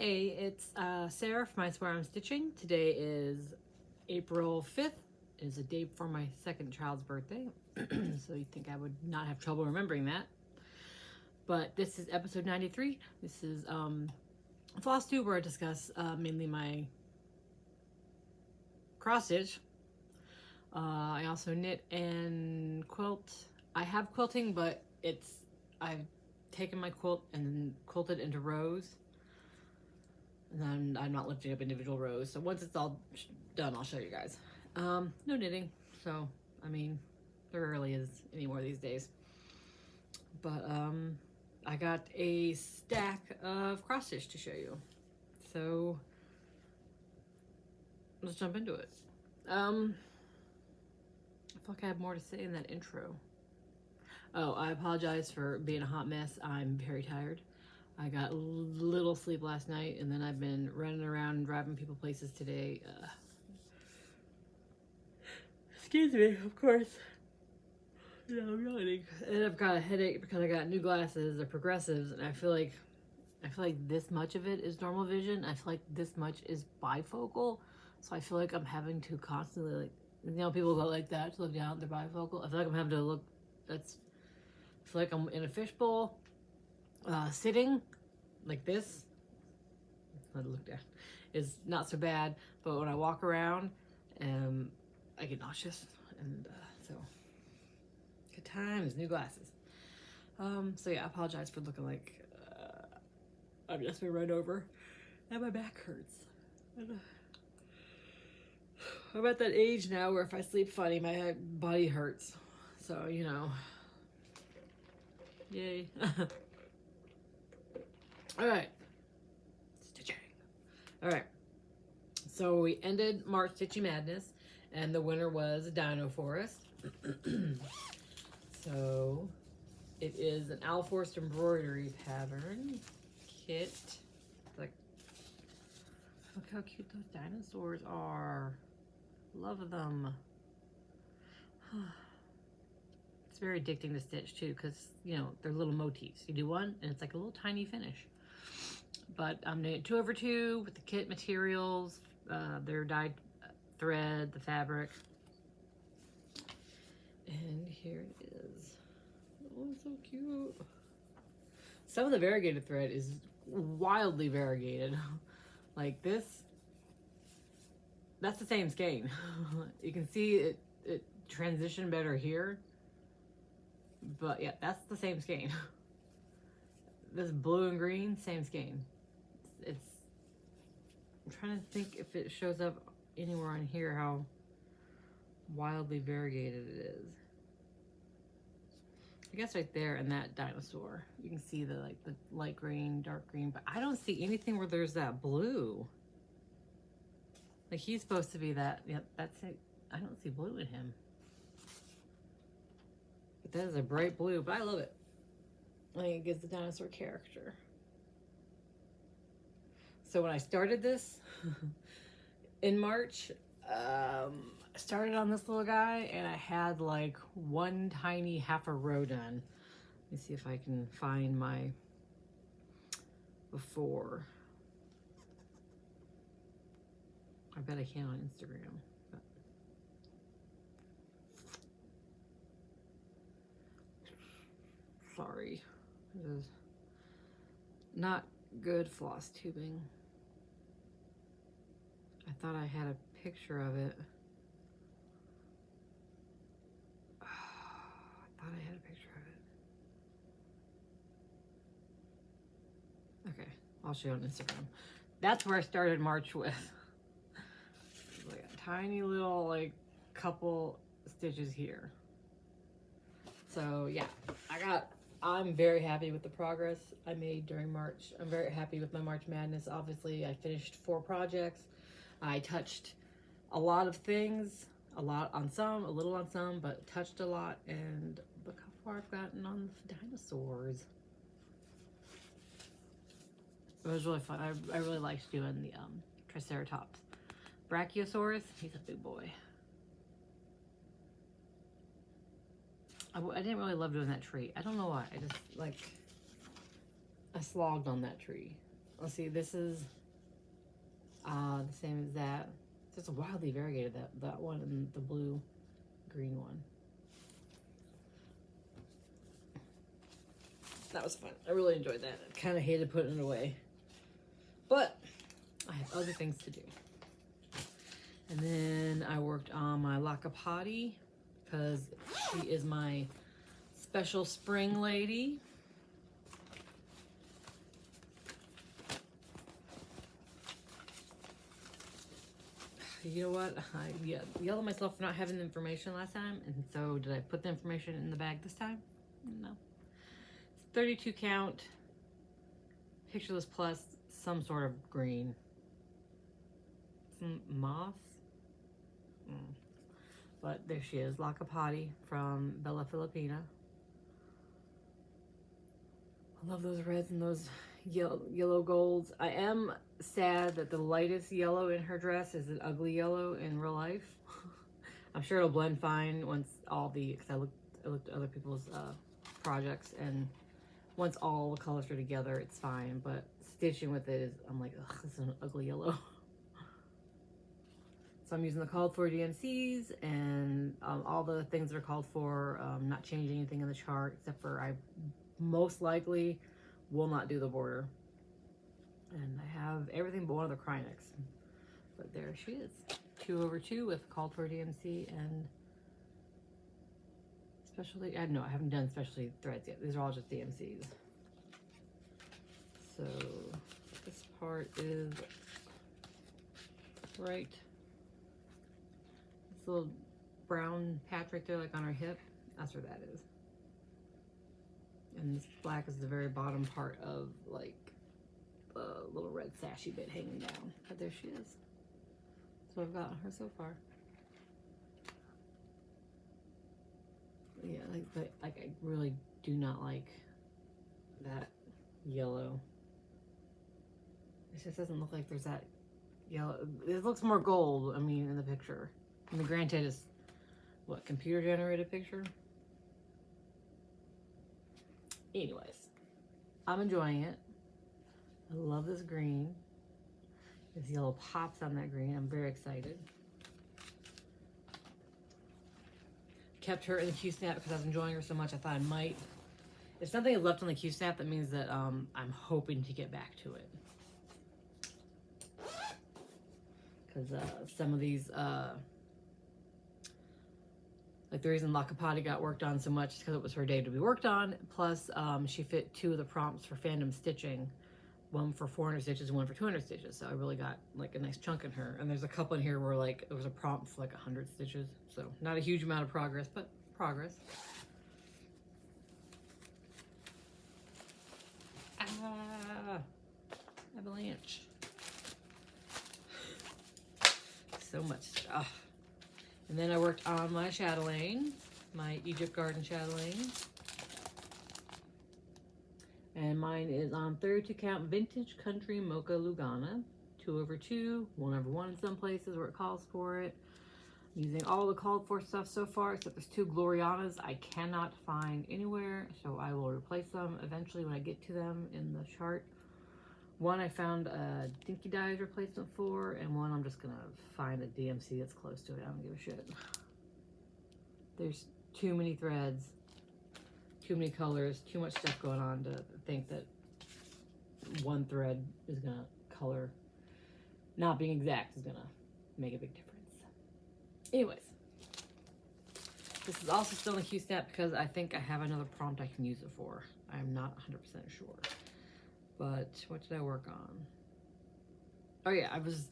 Hey, it's Sarah from isweariamstitching. Today is April 5th. It is a day before my second child's birthday, so you'd think I would not have trouble remembering that. But this is episode 93. This is Flosstube, where I discuss mainly my cross stitch. I also knit and quilt. I have quilting, but I've taken my quilt and quilted into rows. And I'm not lifting up individual rows. So once it's all done, I'll show you guys. No knitting. So, I mean, there rarely is anymore these days. But I got a stack of cross stitch to show you. So let's jump into it. I feel like I have more to say in that intro. Oh, I apologize for being a hot mess. I'm very tired. I got little sleep last night, and then I've been running around and driving people places today. Excuse me, of course. Yeah, I'm yawning. And I've got a headache because I got new glasses, they're progressives, and I feel like this much of it is normal vision. I feel like this much is bifocal. So I feel like I'm having to constantly, like, you know, people go like that to look down, they're bifocal. I feel like I'm having to look, I feel like I'm in a fishbowl. Sitting like this, let it look down, is not so bad, but when I walk around, I get nauseous, and so good times, new glasses. So yeah, I apologize for looking like I've just been run over, and my back hurts. I'm at that age now where if I sleep funny, my body hurts. So you know, yay. All right, stitching. All right, so we ended March Stitching Madness, and the winner was Dino Forest. So it is an Owl Forest embroidery pattern kit. Like, look how cute those dinosaurs are. Love them. It's very addicting to stitch too, because you know they're little motifs. You do one, and it's like a little tiny finish. But I'm doing 2x2 with the kit materials, their dyed thread, the fabric. And here it is. Oh, it's so cute. Some of the variegated thread is wildly variegated. Like this, that's the same skein. You can see it transitioned better here. But yeah, that's the same skein. This blue and green, same skein. I'm trying to think if it shows up anywhere on here how wildly variegated it is. I guess right there in that dinosaur, you can see the light green, dark green, but I don't see anything where there's that blue. Like he's supposed to be that, yeah, that's it. I don't see blue in him. But that is a bright blue, but I love it. I think it gives the dinosaur character. So when I started this in March, I started on this little guy, and I had like one tiny half a row done. Let me see if I can find my before. I bet I can on Instagram. But sorry, this is not good floss tubing. I thought I had a picture of it. Oh, I thought I had a picture of it. Okay, I'll show you on Instagram. That's where I started March with. Like a tiny little, like, couple stitches here. So yeah, I'm very happy with the progress I made during March. I'm very happy with my March Madness. Obviously, I finished 4 projects. I touched a lot of things, a lot on some, a little on some, but touched a lot. And look how far I've gotten on the dinosaurs. It was really fun. I really liked doing the Triceratops. Brachiosaurus, he's a big boy. I didn't really love doing that tree. I don't know why. I just, like, I slogged on that tree. let's see, this is the same as that. It's just wildly variegated, that one and the blue green one. That was fun. I really enjoyed that. I kind of hated putting it away, but I have other things to do. And then I worked on my Lakapati because she is my special spring lady. You know what? I yelled at myself for not having the information last time, and so did I put the information in the bag this time? No. It's 32 count, pictureless plus some sort of green. Some moss? But there she is, Lakapati from Bella Filipina. I love those reds and those yellow golds. I am sad that the lightest yellow in her dress is an ugly yellow in real life. I'm sure it'll blend fine once all the, because I looked at other people's projects, and once all the colors are together, it's fine. But stitching with it is, I'm like, ugh, this is an ugly yellow. So I'm using the called for DMCs and all the things that are called for, not changing anything in the chart, except for I most likely will not do the border. And I have everything but one of the Krynics. But there she is. 2/2 with called for DMC and specialty. No, I haven't done specialty threads yet. These are all just DMCs. So this part is right. This little brown patch right there, like on her hip. That's where that is. And this black is the very bottom part of like a little red sashy bit hanging down. But there she is. So I've got her so far. Yeah, like I really do not like that yellow. It just doesn't look like there's that yellow. It looks more gold, I mean, in the picture. And the granted is, what, computer generated picture? Anyways, I'm enjoying it. I love this green. This yellow pops on that green. I'm very excited. Kept her in the Q-snap because I was enjoying her so much. I thought I might. If something is left on the Q-snap, that means that I'm hoping to get back to it. Because some of these, like the reason Lakapati got worked on so much is because it was her day to be worked on. Plus, she fit 2 of the prompts for fandom stitching. One for 400 stitches and one for 200 stitches. So I really got like a nice chunk in her. And there's a couple in here where like it was a prompt for like 100 stitches. So not a huge amount of progress, but progress. Ah, avalanche. So much stuff. And then I worked on my chatelaine, my Egypt Garden chatelaine. And mine is on 32 count vintage country mocha Lugana, 2/2, 1/1 in some places where it calls for it. I'm using all the called for stuff so far, except there's 2 Glorianas I cannot find anywhere, so I will replace them eventually when I get to them in the chart. One I found a Dinky Dyes replacement for, and one I'm just gonna find a DMC that's close to it. I don't give a shit. There's too many threads, too many colors, too much stuff going on to think that one thread is gonna color, not being exact, is gonna make a big difference. Anyways, this is also still in the Q-snap because I think I have another prompt I can use it for. I'm not 100% sure. But what did I work on? Oh yeah, I was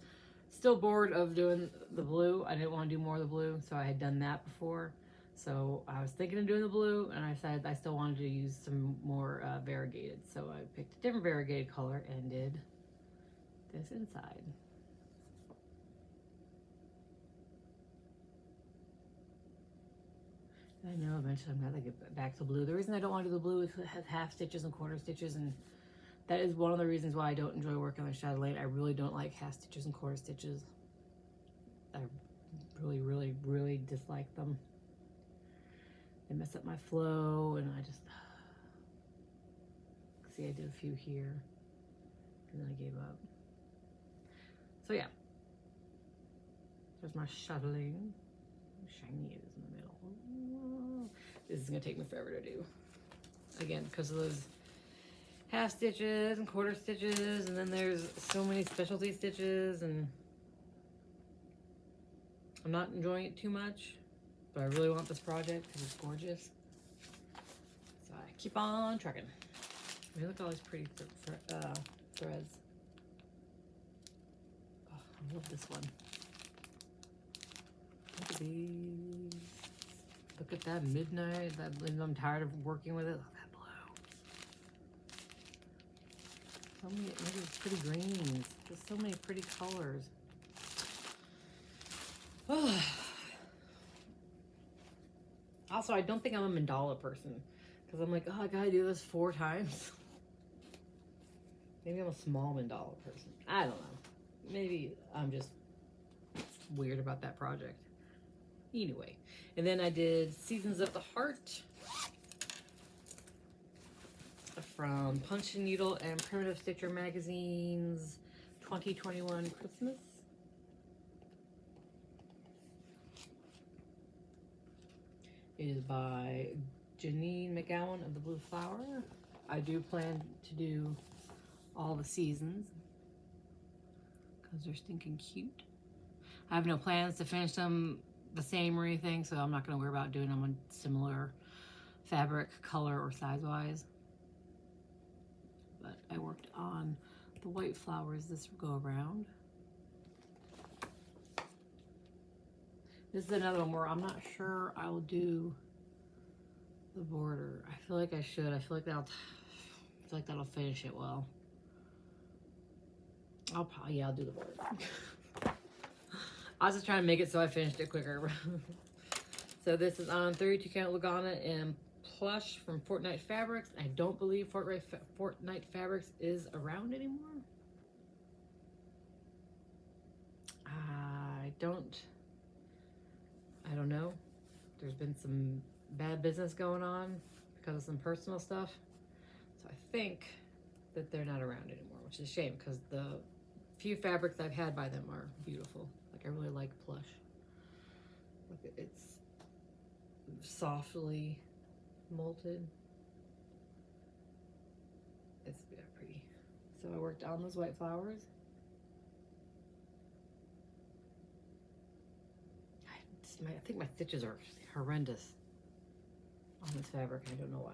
still bored of doing the blue. I didn't want to do more of the blue, so I had done that before. So I was thinking of doing the blue, and I decided I still wanted to use some more variegated. So I picked a different variegated color and did this inside. I know eventually I'm gonna get back to blue. The reason I don't want to do the blue is it has half stitches and quarter stitches, and that is one of the reasons why I don't enjoy working on chatelaine. I really don't like half stitches and quarter stitches. I really dislike them. They mess up my flow, and I just see I did a few here, and then finally gave up. So yeah, there's my shuttling. How shiny it is in the middle. Whoa. This is gonna take me forever to do. Again, because of those half stitches and quarter stitches, and then there's so many specialty stitches, and I'm not enjoying it too much, but I really want this project because it's gorgeous. So I keep on trucking. I mean, look at all these pretty threads. Oh, I love this one. Look at these. Look at that midnight. I'm tired of working with it. Look at that blue. So many, look at these pretty greens. There's so many pretty colors. Also, I don't think I'm a mandala person because I'm like, oh, I gotta do this 4 times. Maybe I'm a small mandala person. I don't know. Maybe I'm just weird about that project. Anyway, and then I did Seasons of the Heart from Punch and Needle and Primitive Stitcher Magazine's 2021 Christmas. It is by Janine McGowan of the Blue Flower. I do plan to do all the seasons because they're stinking cute. I have no plans to finish them the same or anything, so I'm not going to worry about doing them on similar fabric, color, or size-wise. But I worked on the white flowers this go around. This is another one where I'm not sure I'll do the border. I feel like I should. I feel like that'll finish it well. I'll do the border. I was just trying to make it so I finished it quicker. So this is on 32 count Lagana and plush from Fortnite Fabrics. I don't believe Fortnite Fabrics is around anymore. I don't know. There's been some bad business going on because of some personal stuff. So I think that they're not around anymore, which is a shame because the few fabrics I've had by them are beautiful. Like I really like plush. Look, it's softly molted. It's pretty. So I worked on those white flowers. I think my stitches are horrendous on this fabric. I don't know why.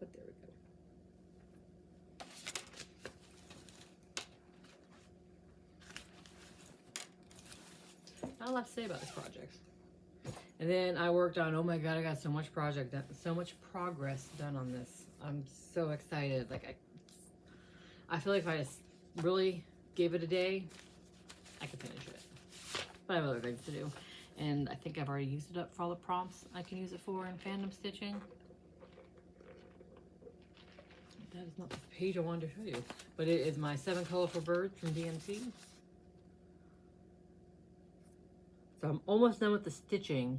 But there we go. Not a lot to say about this project. And then I worked on, oh my God, I got so much progress done on this. I'm so excited. Like I feel like if I just really gave it a day, I could finish it. But I have other things to do. And I think I've already used it up for all the prompts I can use it for in fandom stitching. That is not the page I wanted to show you. But it is my 7 Colorful Birds from DMC. So I'm almost done with the stitching.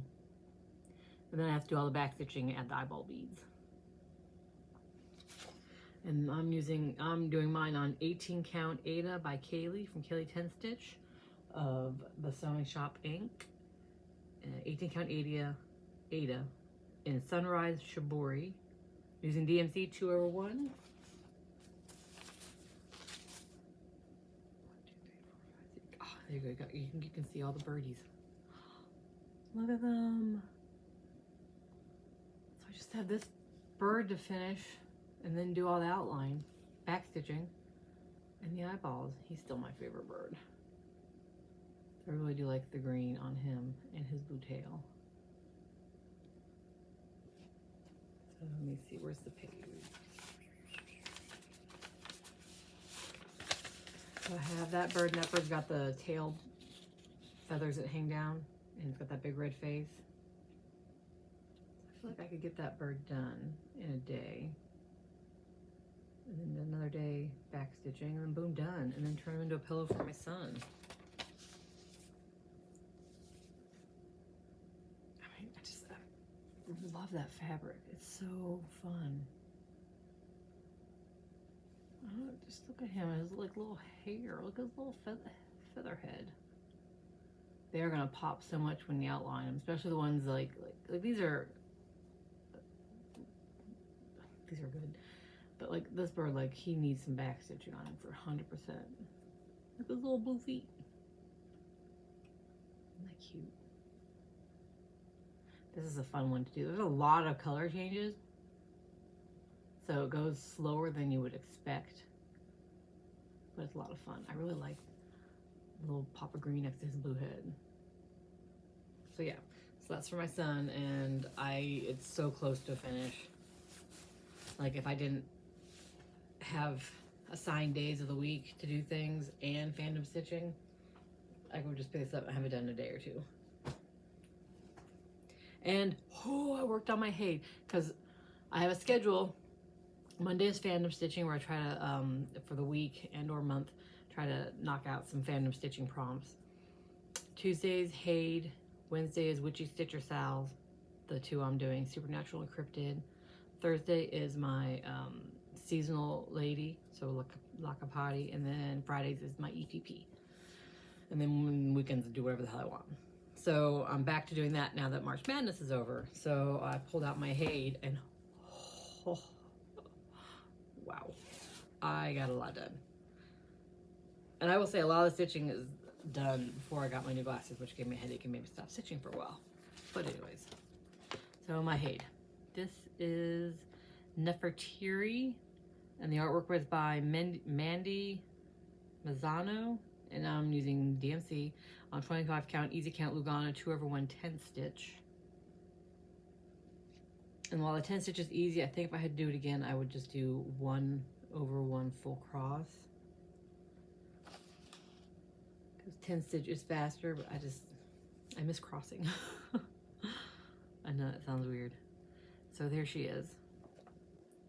And then I have to do all the back stitching and add the eyeball beads. And I'm doing mine on 18 count Ada by Kaylee from Kaylee 10 Stitch of the Sewing Shop Inc. 18 count Ada in Sunrise Shibori using DMC 201. 1, 2, 3, 4, 5, 6. Oh, there you go. You can see all the birdies. Look at them. So I just have this bird to finish and then do all the outline, back stitching, and the eyeballs. He's still my favorite bird. I really do like the green on him and his blue tail. So let me see, where's the page? So I have that bird, and that bird's got the tail feathers that hang down, and it's got that big red face. I feel like I could get that bird done in a day. And then another day back stitching, and then boom, done. And then turn him into a pillow for my son. I love that fabric. It's so fun. I just look at him, his like little hair, look at his little feather head. They're gonna pop so much when you outline them, especially the ones like these are good. But like this bird, like he needs some back stitching on him for 100%. Look at his little blue feet. Isn't that cute? This is a fun one to do. There's a lot of color changes, so it goes slower than you would expect, but it's a lot of fun. I really like the little pop of green next to his blue head. So yeah, so that's for my son, and it's so close to a finish. Like if I didn't have assigned days of the week to do things and fandom stitching, I would just pick this up and have it done in a day or two. And I worked on my hay because I have a schedule. Monday is fandom stitching, where I try to for the week and or month try to knock out some fandom stitching prompts. Tuesday's Hayed, Wednesday is Witchy Stitcher Sal's, the two I'm doing, Supernatural Encrypted. Thursday is my seasonal lady, so Lakapati, and then Fridays is my EPP. And then weekends I do whatever the hell I want. So I'm back to doing that now that March Madness is over. So I pulled out my Hayed and wow, I got a lot done. And I will say a lot of the stitching is done before I got my new glasses, which gave me a headache and made me stop stitching for a while. But anyways, so my Hayed. This is Nefertiri, and the artwork was by Mandy Mazzano, and I'm using DMC on 25 count, easy count Lugana 2/1 10 stitch. And while the 10 stitch is easy, I think if I had to do it again, I would just do 1/1 full cross. Because 10 stitch is faster, but I miss crossing. I know that sounds weird. So there she is.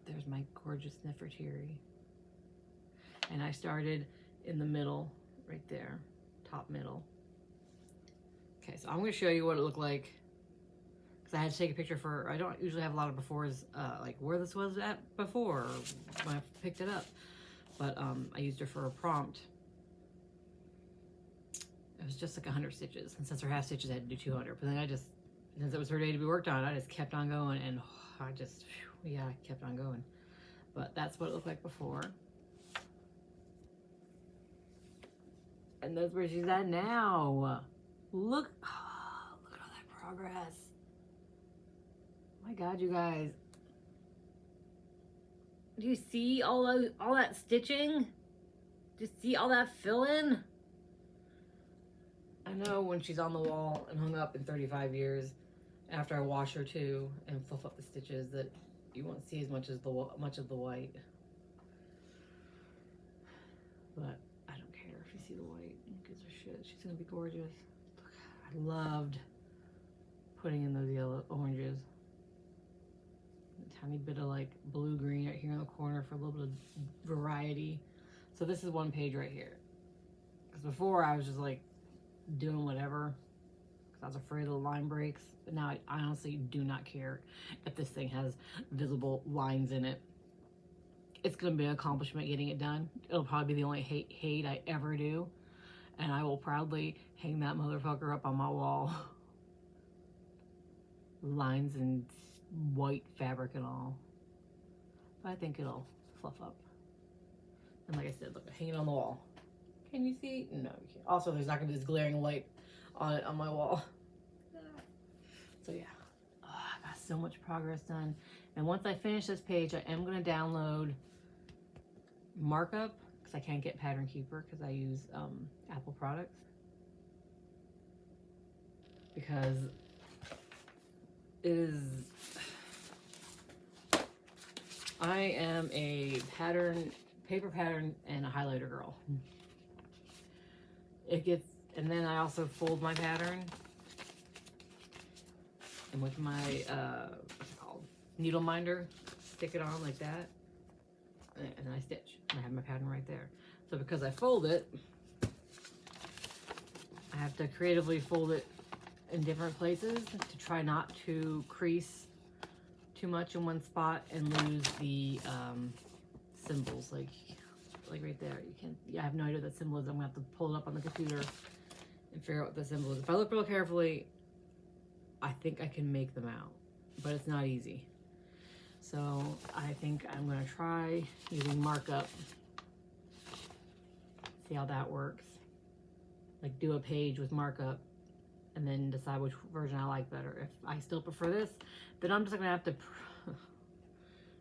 There's my gorgeous Nefertiri. And I started in the middle, right there, top middle. Okay, so I'm going to show you what it looked like, because I had to take a picture for, I don't usually have a lot of befores, like where this was at before when I picked it up, but I used her for a prompt. It was just like 100 stitches, and since her half stitches I had to do 200, but then since it was her day to be worked on, I just kept on going, and I kept on going. But that's what it looked like before. And that's where she's at now. Look at all that progress. My God, you guys. Do you see all that stitching? Do you see all that fill-in? I know when she's on the wall and hung up in 35 years, after I wash her too and fluff up the stitches, that you won't see as much of the white. But I don't care if you see the white. Who gives a shit? She's gonna be gorgeous. I loved putting in those yellow oranges. A tiny bit of like blue green right here in the corner for a little bit of variety. So this is one page right here. Because before I was just like doing whatever, because I was afraid of the line breaks. But now I honestly do not care if this thing has visible lines in it. It's going to be an accomplishment getting it done. It'll probably be the only hate I ever do. And I will proudly hang that motherfucker up on my wall. Lines and white fabric and all. But I think it'll fluff up. And like I said, look, hang it on the wall. Can you see? No, you can't. Also, there's not going to be this glaring light on it on my wall. So yeah, I got so much progress done. And once I finish this page, I am going to download markup, because I can't get Pattern Keeper because I use Apple products. Because it is, I am a paper pattern and a highlighter girl. And then I also fold my pattern. And with my, what's it called? Needle minder, stick it on like that. And then I stitch. And I have my pattern right there. So because I fold it, I have to creatively fold it in different places to try not to crease too much in one spot and lose the symbols. Like like right there. You can't, yeah, I have no idea what that symbol is. I'm gonna have to pull it up on the computer and figure out what the symbol is. If I look real carefully, I think I can make them out, but it's not easy. So I think I'm gonna try using markup. See how that works. Like do a page with markup and then decide which version I like better. If I still prefer this, then I'm just gonna have to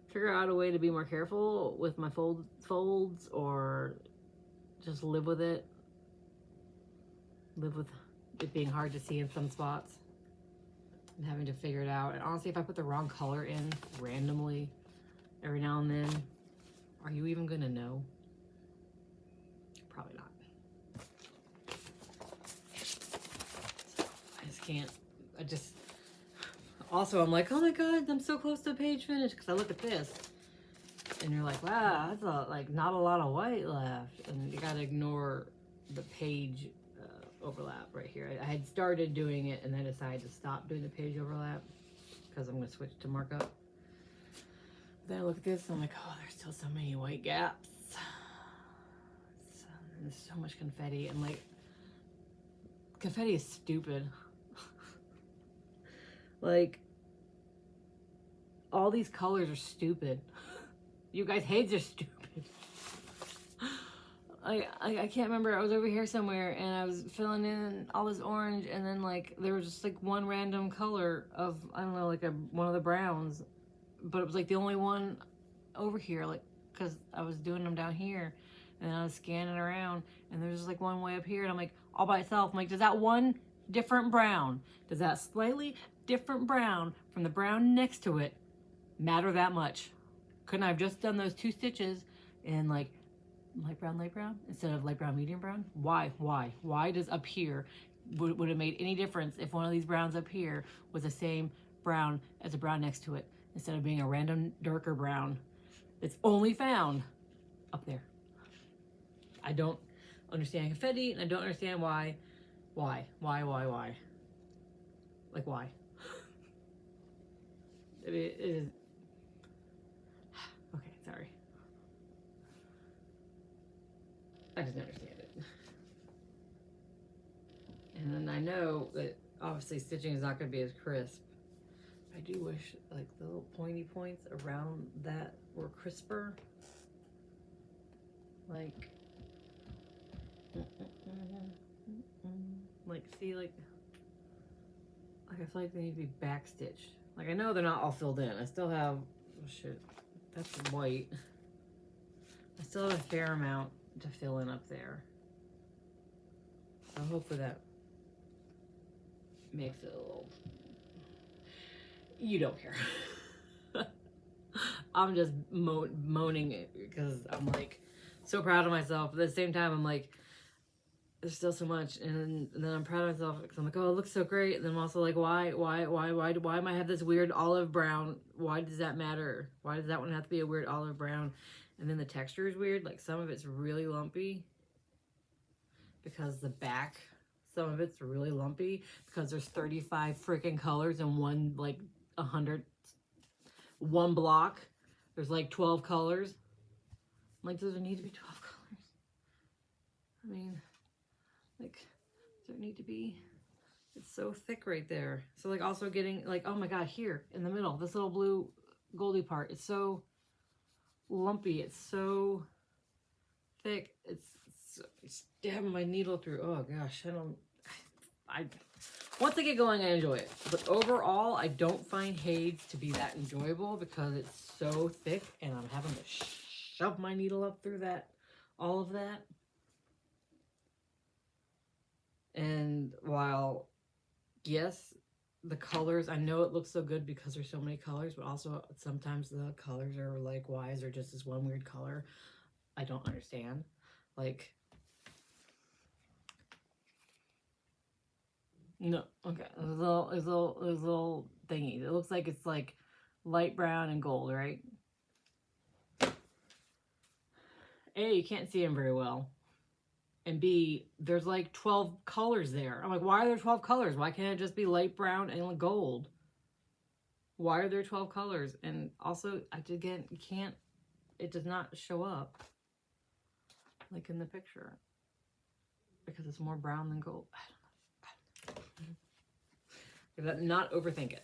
figure out a way to be more careful with my folds, or just live with it. Live with it being hard to see in some spots and having to figure it out. And honestly, if I put the wrong color in randomly every now and then, are you even gonna know? Probably not. So I just can't, also I'm like, oh my God, I'm so close to page finish, because I look at this and you're like, wow, that's like not a lot of white left, and you gotta ignore the page overlap right here. I had started doing it and then decided to stop doing the page overlap because I'm gonna switch to markup. Then I look at this and I'm like, oh, there's still so many white gaps. There's so much confetti, and like, confetti is stupid. Like, all these colors are stupid. You guys' heads are stupid. I can't remember. I was over here somewhere and I was filling in all this orange, and then like there was just like one random color of, I don't know, like one of the browns, but it was like the only one over here, like, because I was doing them down here and I was scanning around, and there's just like one way up here, and I'm like all by itself. I'm like, does that one different brown, does that slightly different brown from the brown next to it matter that much? Couldn't I have just done those 2 stitches in like light brown instead of light brown medium brown? Why does up here, would it made any difference if one of these browns up here was the same brown as a brown next to it, instead of being a random darker brown that's only found up there? I don't understand confetti, and I don't understand why. Like, why? It is, okay, sorry. I just don't understand it. And then I know that obviously stitching is not going to be as crisp. I do wish like the little pointy points around that were crisper. Like, see, like I feel like they need to be backstitched. Like, I know they're not all filled in. I still have, oh shit, that's white. I still have a fair amount to fill in up there. So hopefully that makes it a little, you don't care. I'm just moaning it because I'm like so proud of myself. But at the same time, I'm like, there's still so much, and then I'm proud of myself because I'm like, oh, it looks so great. And then I'm also like, why am I have this weird olive brown? Why does that matter? Why does that one have to be a weird olive brown? And then the texture is weird. Like, some of it's really lumpy because the back, some of it's really lumpy because there's 35 freaking colors in one, like 101 block. There's like 12 colors. I'm like, does there need to be 12 colors? I mean, like, does there need to be? It's so thick right there. So like, also getting like, oh my God, here in the middle, this little blue goldy part, it's so lumpy. It's so thick. It's stabbing my needle through. Oh gosh, once I get going, I enjoy it. But overall, I don't find Hades to be that enjoyable because it's so thick and I'm having to shove my needle up through that, all of that. And while, yes, the colors, I know it looks so good because there's so many colors, but also sometimes the colors are like, why is there just this one weird color? I don't understand. Like, no, okay, there's a little thingy. It looks like it's like light brown and gold, right? A, you can't see them very well. And B, there's like 12 colors there. I'm like, why are there 12 colors? Why can't it just be light brown and gold? Why are there 12 colors? And also, again, you can't, it does not show up. like in the picture, because it's more brown than gold. Not overthink it.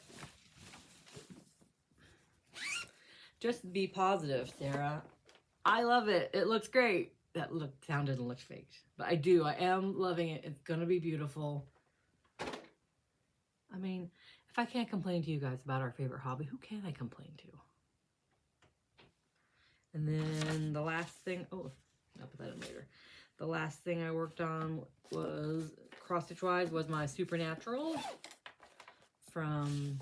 Just be positive, Sarah. I love it. It looks great. That sounded and looked fake. But I am loving it. It's going to be beautiful. I mean, if I can't complain to you guys about our favorite hobby, who can I complain to? And then the last thing, oh, I'll put that in later. The last thing I worked on was, cross-stitch-wise, was my Supernatural from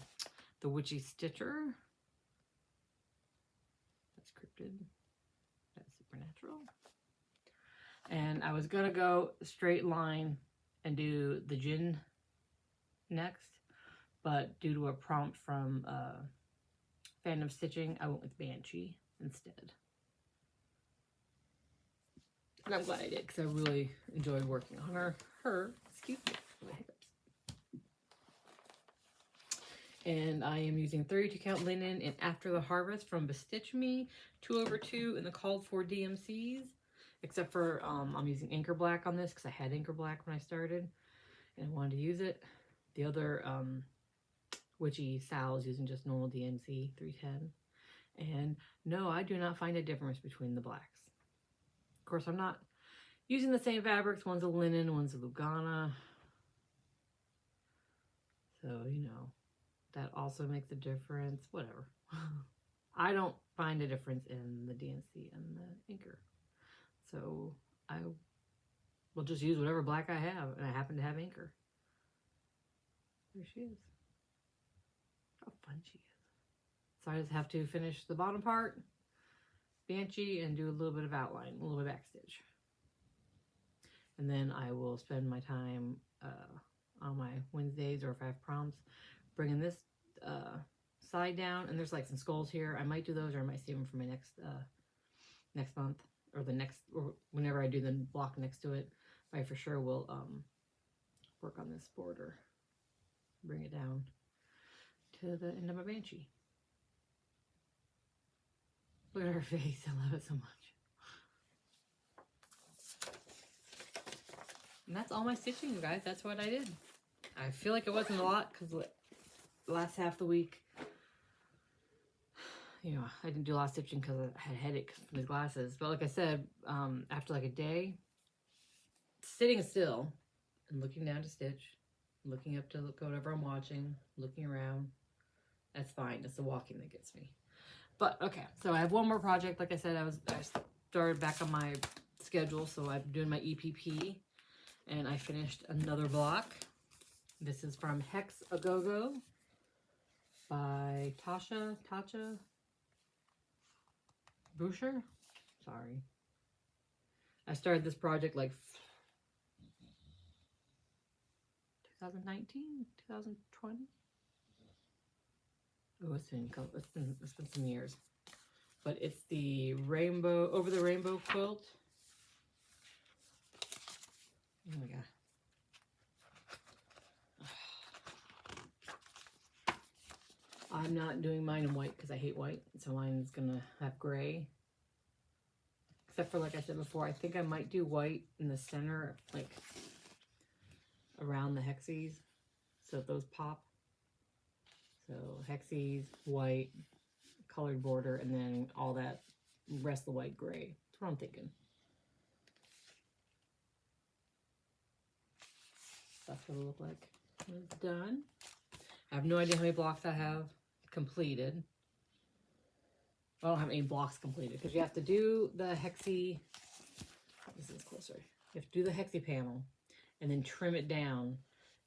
the Witchy Stitcher. That's cryptid. That's Supernatural. And I was going to go straight line and do the Jinn next, but due to a prompt from Fandom Stitching, I went with Banshee instead. And I'm glad I did, because I really enjoyed working on her, excuse me, for the hiccups. And I am using 32 count linen in After the Harvest from Bestitch Me, 2/2 in the called for DMCs, except for I'm using Anchor Black on this, because I had Anchor Black when I started, and I wanted to use it. The other Witchy Sal is using just normal DMC 310. And no, I do not find a difference between the blacks. Of course, I'm not using the same fabrics. One's a linen, one's a Lugana. So, you know, that also makes a difference. Whatever. I don't find a difference in the DMC and the Anchor. So I will just use whatever black I have. And I happen to have Anchor. There she is. How fun she is. So I just have to finish the bottom part, Banshee, and do a little bit of outline, a little bit of backstitch. And then I will spend my time on my Wednesdays, or if I have prompts, bringing this side down. And there's like some skulls here. I might do those, or I might save them for my next month, or or whenever I do the block next to it. I for sure will work on this border, bring it down to the end of my Banshee. Look at her face. I love it so much. And that's all my stitching, you guys. That's what I did. I feel like it wasn't a lot, because the last half of the week, you know, I didn't do a lot of stitching because I had a headache from these glasses. But like I said, after like a day, sitting still and looking down to stitch, looking up to look whatever I'm watching, looking around, that's fine. It's the walking that gets me. But okay, so I have one more project. Like I said, I started back on my schedule, so I'm doing my EPP, and I finished another block. This is from Hexa-go-go by Tacha, Bruecher. Sorry. I started this project like 2019, 2020. Oh, it's been some years. But it's the rainbow, over the rainbow quilt. Oh my god. I'm not doing mine in white because I hate white. So mine is going to have gray. Except for, like I said before, I think I might do white in the center, like around the hexies, so those pop. So hexies, white, colored border, and then all that rest of the white gray. That's what I'm thinking. That's what it'll look like when it's done. I have no idea how many blocks I have completed. I don't have any blocks completed because you have to do the hexi. This is closer. You have to do the hexi panel and then trim it down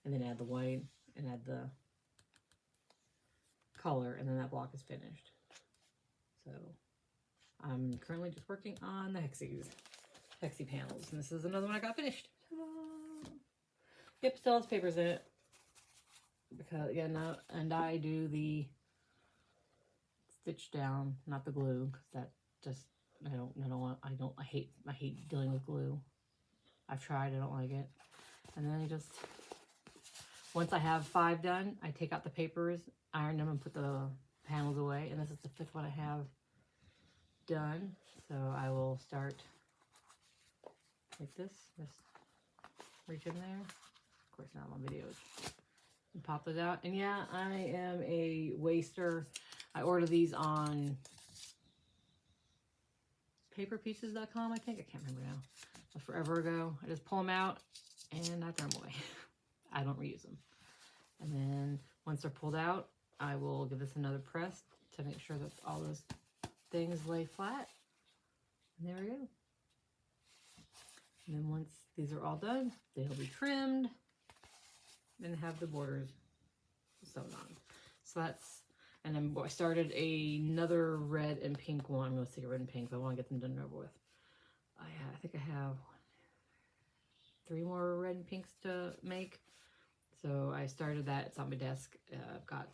and then add the white and add the color, and then that block is finished. So I'm currently just working on the hexi panels, and this is another one I got finished. Yep, still has papers in it because again, and I do the stitch down, not the glue, because that just I hate dealing with glue. I've tried, I don't like it. And then I just, once I have 5 done, I take out the papers, iron them, and put the panels away. And this is the 5th one I have done. So I will start like this. Just reach in there. Of course, not on videos. And pop those out. And yeah, I am a waster. I order these on paperpieces.com, I think. I can't remember now. That was forever ago. I just pull them out and I throw them away. I don't reuse them. And then once they're pulled out, I will give this another press to make sure that all those things lay flat. And there we go. And then once these are all done, they'll be trimmed and have the borders sewn on. So that's, and then I started another red and pink one. I'm going to stick a red and pink, but I want to get them done and over with. I think I have 3 more red and pinks to make. So I started that. It's on my desk. I've got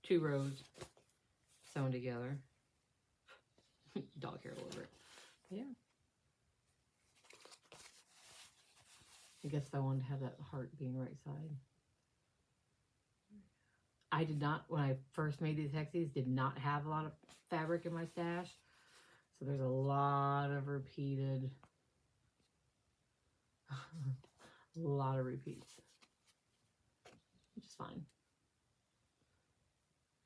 2 rows sewn together. Dog hair all over it. But yeah. I guess I wanted to have that heart being right side. I did not, when I first made these hexies, did not have a lot of fabric in my stash. So there's a lot of repeated, a lot of repeats, which is fine.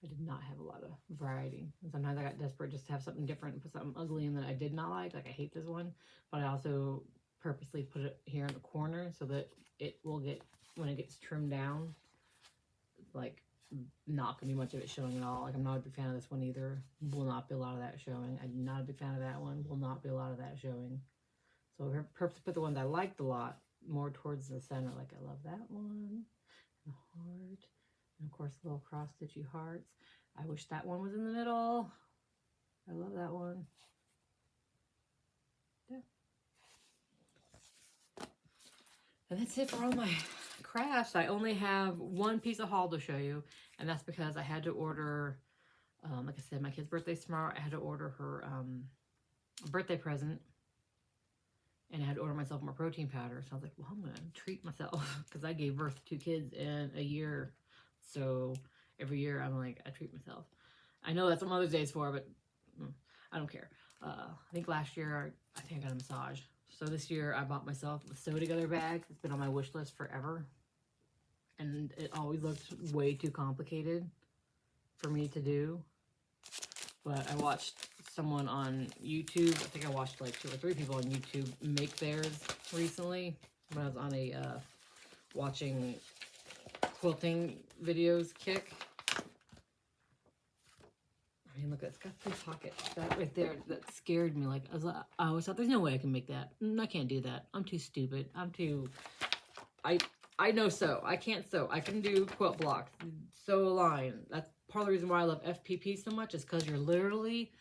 I did not have a lot of variety. And sometimes I got desperate just to have something different and put something ugly in that I did not like. Like I hate this one, but I also purposely put it here in the corner so that it will get, when it gets trimmed down, like not gonna be much of it showing at all. Like I'm not a big fan of this one either. Will not be a lot of that showing. I'm not a big fan of that one. Will not be a lot of that showing. So I purposely put the ones I liked a lot more towards the center. Like I love that one. And a heart. And of course little cross stitchy hearts. I wish that one was in the middle. I love that one. Yeah. And that's it for all my crafts. I only have one piece of haul to show you, and that's because I had to order, like I said, my kid's birthday's tomorrow. I had to order her a birthday present, and I had to order myself more protein powder. So I was like, well, I'm gonna treat myself because I gave birth to 2 kids in a year. So every year I'm like, I treat myself. I know that's what Mother's Day is for, but I don't care. I think last year I think I got a massage. So this year I bought myself a Sew Together bag. It's been on my wish list forever. And it always looked way too complicated for me to do. But I watched someone on YouTube. I think I watched like 2 or 3 people on YouTube make theirs recently. When I was on a watching quilting videos kick. I mean, look, it's got 3 pockets. That right there, that scared me. Like, I always thought, there's no way I can make that. I can't do that. I'm too stupid. I'm too... I know sew. I can't sew. I can do quilt blocks. Sew a line. That's part of the reason why I love FPP so much, is because you're literally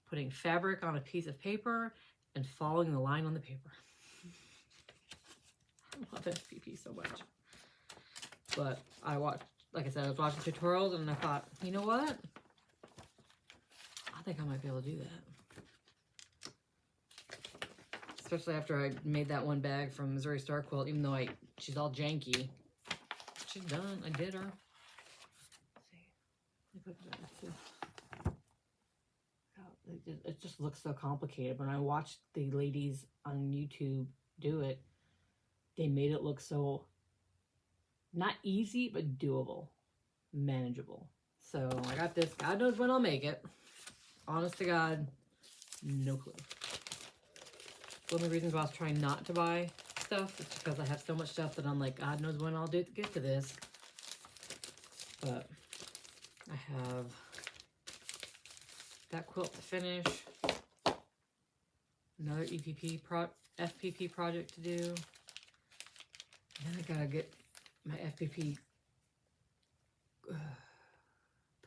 putting fabric on a piece of paper and following the line on the paper. I love FPP so much. But I watched, like I said, I was watching tutorials and I thought, you know what? I think I might be able to do that. Especially after I made that one bag from Missouri Star Quilt, even though she's all janky. She's done. I did her. Let's see. Look at that. It just looks so complicated. When I watched the ladies on YouTube do it, they made it look so not easy, but doable, manageable. So I got this. God knows when I'll make it. Honest to God, no clue. One of the reasons why I was trying not to buy stuff is because I have so much stuff that I'm like, God knows when I'll get to this. But I have that quilt to finish, another FPP project to do, and then I gotta get my FPP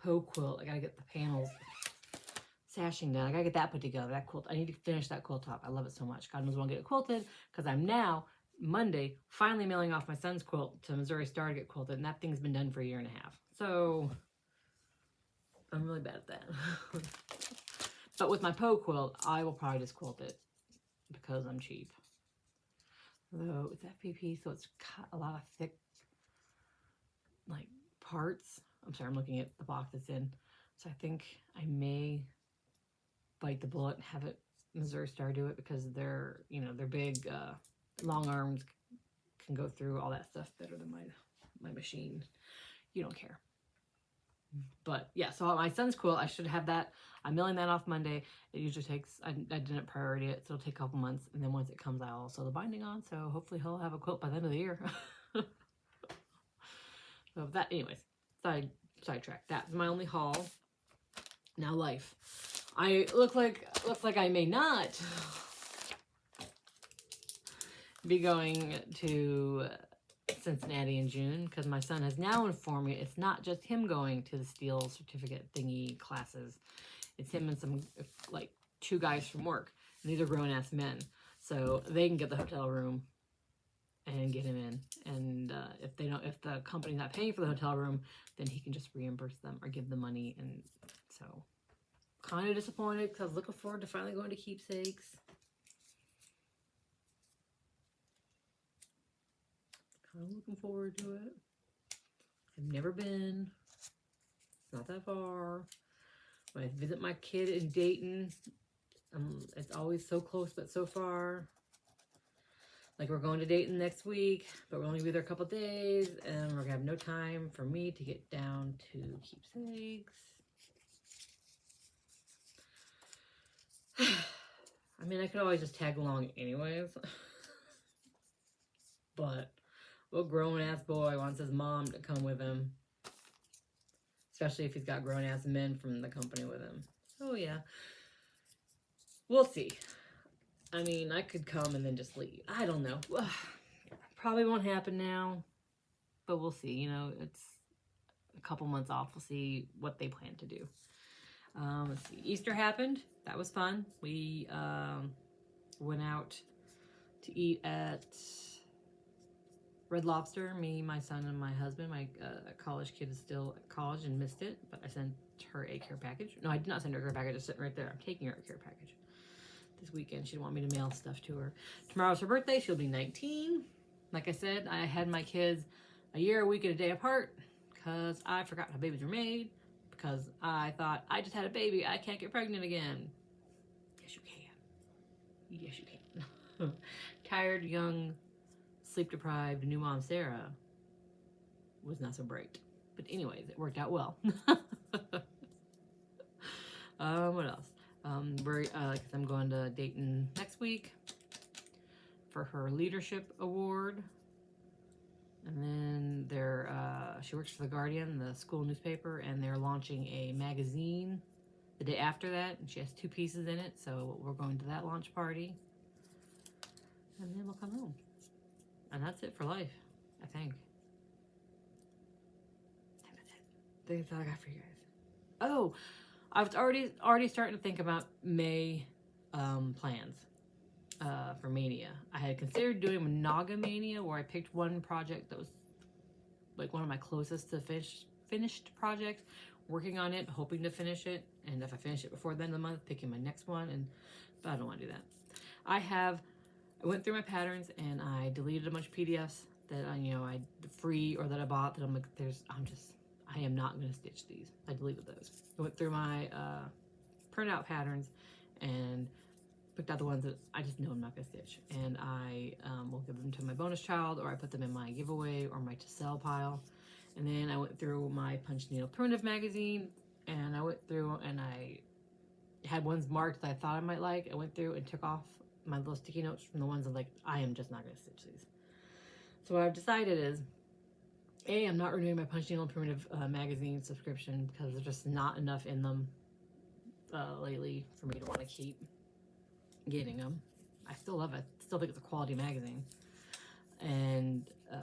Poe quilt. I gotta get the panels sashing done. I gotta get that put together. That quilt. I need to finish that quilt top. I love it so much. God knows when I'll get it quilted, because I'm now Monday finally mailing off my son's quilt to Missouri Star to get quilted, and that thing's been done for a year and a half. So I'm really bad at that. But with my Poe quilt, I will probably just quilt it because I'm cheap. Though it's FPP, so it's got a lot of thick, like, parts. I'm sorry, I'm looking at the box it's in. So I think I may bite the bullet and have it Missouri Star do it because their, their big long arms can go through all that stuff better than my machine. You don't care. But yeah, so my son's quilt, I should have that. I'm mailing that off Monday. It usually takes, I didn't priority it, so it'll take a couple months. And then once it comes, I'll sew the binding on. So hopefully he'll have a quilt by the end of the year. So that, anyways, sidetrack. That's my only haul. Now life. I looks like I may not be going to Cincinnati in June because my son has now informed me it's not just him going to the steel certificate thingy classes. It's him and some like 2 guys from work, and these are grown-ass men, so they can get the hotel room and get him in. And if the company's not paying for the hotel room, then he can just reimburse them or give them money. And so kind of disappointed because I was looking forward to finally going to Keepsakes. Kind of looking forward to it. I've never been. It's not that far. When I visit my kid in Dayton, it's always so close but so far. Like, we're going to Dayton next week, but we'll only be there a couple days, and we're gonna have no time for me to get down to Keepsakes. I mean, I could always just tag along anyways. But what grown-ass boy wants his mom to come with him? Especially if he's got grown-ass men from the company with him. Oh, yeah. We'll see. I mean, I could come and then just leave. I don't know. Probably won't happen now. But we'll see. You know, it's a couple months off. We'll see what they plan to do. Let's see. Easter happened. That was fun. We went out to eat at Red Lobster. Me, my son, and my husband. My college kid is still at college and missed it. But I sent her a care package. No, I did not send her a care package. It's sitting right there. I'm taking her a care package this weekend. She didn't want me to mail stuff to her. Tomorrow's her birthday. She'll be 19. Like I said, I had my kids a year, a week, and a day apart because I forgot how babies were made, because I thought I just had a baby. I can't get pregnant again. Yes, you can. Yes, you can. Tired, young, sleep-deprived new mom Sarah was not so bright. But anyways, it worked out well. What else? I'm going to Dayton next week for her leadership award. And then she works for The Guardian, the school newspaper, and they're launching a magazine the day after that. And she has 2 pieces in it, so we're going to that launch party. And then we'll come home. And that's it for life, I think. I think that's all I got for you guys. Oh, I was already starting to think about May plans for Mania. I had considered doing Monogamania, where I picked one project that was like one of my closest to finished projects, working on it, hoping to finish it, and if I finish it before the end of the month, picking my next one. But I don't want to do that. I went through my patterns and I deleted a bunch of PDFs that I free or that I bought that I'm like, I am not going to stitch these. I deleted those. I went through my printout patterns and picked out the ones that I just know I'm not going to stitch. And I will give them to my bonus child, or I put them in my giveaway or my to sell pile. And then I went through my punch needle primitive magazine, and I went through and I had ones marked that I thought I might like. I went through and took off my little sticky notes from the ones I'm like, I am just not going to stitch these. So what I've decided is, I'm not renewing my punch needle primitive magazine subscription because there's just not enough in them lately for me to want to keep getting them. I still love it. Still think it's a quality magazine. And I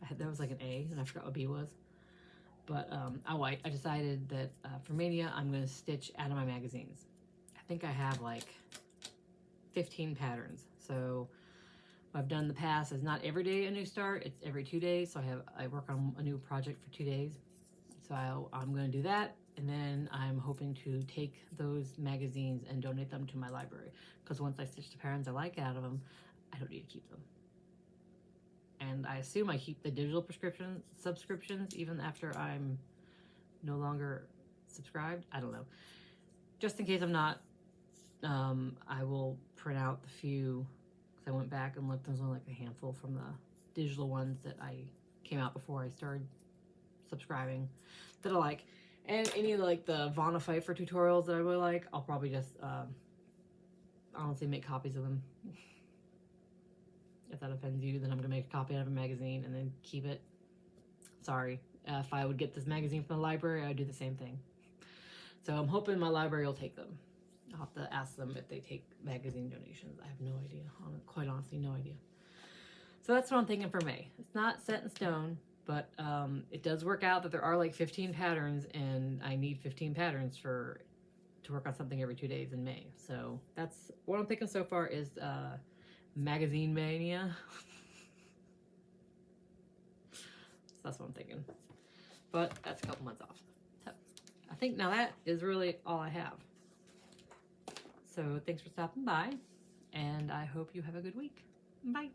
forgot. That was like an A, and I forgot what B was. But I decided that for Mania, I'm going to stitch out of my magazines. I think I have like 15 patterns. So what I've done in the past is not every day a new start. It's every 2 days. So I work on a new project for 2 days. So I'm going to do that. And then I'm hoping to take those magazines and donate them to my library. Because once I stitch the patterns I like out of them, I don't need to keep them. And I assume I keep the digital subscriptions even after I'm no longer subscribed. I don't know. just in case I'm not, I will print out the few, because I went back and looked, there's only like a handful from the digital ones that I came out before I started subscribing that I like. And any of like the Vonna Pfeiffer tutorials that I really like, I'll probably just honestly make copies of them. If that offends you, then I'm gonna make a copy out of a magazine and then keep it. Sorry. If I would get this magazine from the library, I would do the same thing. So I'm hoping my library will take them. I'll have to ask them if they take magazine donations. I have no idea. Quite honestly, no idea. So that's what I'm thinking for May. It's not set in stone, but it does work out that there are like 15 patterns, and I need 15 patterns to work on something every 2 days in May. So that's what I'm thinking so far is magazine mania. So that's what I'm thinking. But that's a couple months off. So I think now that is really all I have. So thanks for stopping by, and I hope you have a good week. Bye.